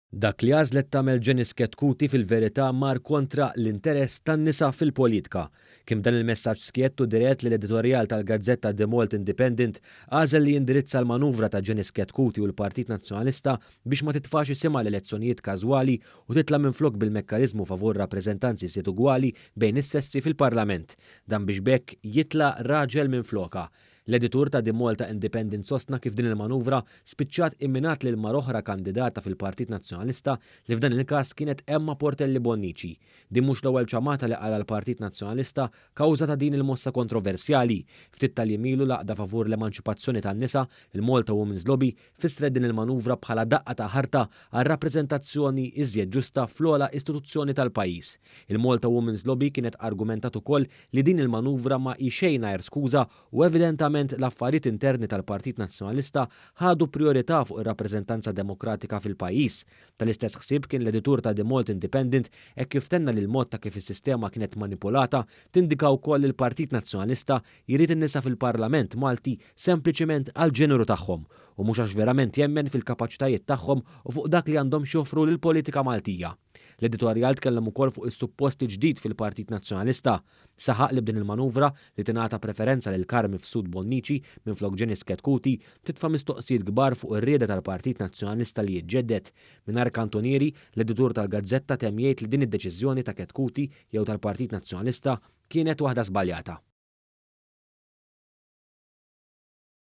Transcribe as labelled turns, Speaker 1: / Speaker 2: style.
Speaker 1: Dak li għażlet tagħmel Janice Ketkuti fil-verità mar kontra l-interess tan-nisa fil-politika. Kim dan il-messaġġ skjettu dirett li l-editorjal tal-Gazzetta The Malt Independent għażel li jindirizza l-manuvra ta' Janice Ketkuti u l-Partit Nazzjonalista biex ma titfax isimha l-elezzjonijiet każwali u titla' minflok bil-mekkaniżmu favur rappreżentanzi siet ugwali bejn is-sessi fil-Parlament. Dan biex bekk jitla' raġel minfloka. L-editur ta' The Malta Independent sostna kif din il-manuvra spiċċat imminat lil mar oħra kandidata fil-Partit Nazzjonalista li f'dan il-każ kienet Emma Portelli Bonnici. Din mhux l-ewwel ċamata li qala l-Partit Nazzjonalista kawża ta' din il-mossa kontroversjali. Ftit tal-jimilu laqda favur l-emanċipazzjoni tan-nisa, il-Malta Women's Lobby fissret din il-manuvra bħala daqqa ta' ħarta għal rappreżentazzjoni iżjed ġusta fl-ogħla istituzzjoni tal-pajjiż. Il-Malta Women's Lobby kienet argumentat ukoll li din il-manuvra ma xejn għajr skuża u evidentament l-affarijiet interni tal-Partit Nazzjonalista ħadu priorità fuq ir-rappreżentanza demokratika fil-pajjiż. Tal-istess ħsieb kien l-editur ta' The Malt Independent hekk kif tenna li l-mod ta' kif is-sistema kienet manipolata tindika wkoll il-Partit Nazzjonalista jrid in-nisa fil-Parlament Malti sempliċiment għall-ġeneru tagħhom u mhux għax verament jemmen fil-kapaċitajiet tagħhom u fuq dak li għandhom xjoffru lill-politika Maltija. L-editorjal tkellem ukoll fuq is-supposti ġdid fil-Partit Nazzjonalista. Saħaq li b'din il-manuvra li tingħata preferenza lil Carmen Mifsud Bonnici minflok Janice Ketkuti titfa' mistoqsijiet kbar fuq ir-rieda tal-Partit Nazzjonalista li jiġġedded. Mingħajr kantonieri, l-editur tal-Gazzetta temm jgħid li din id-deċiżjoni ta' Ketkuti jew tal-Partit Nazzjonalista kienet waħda żbaljata.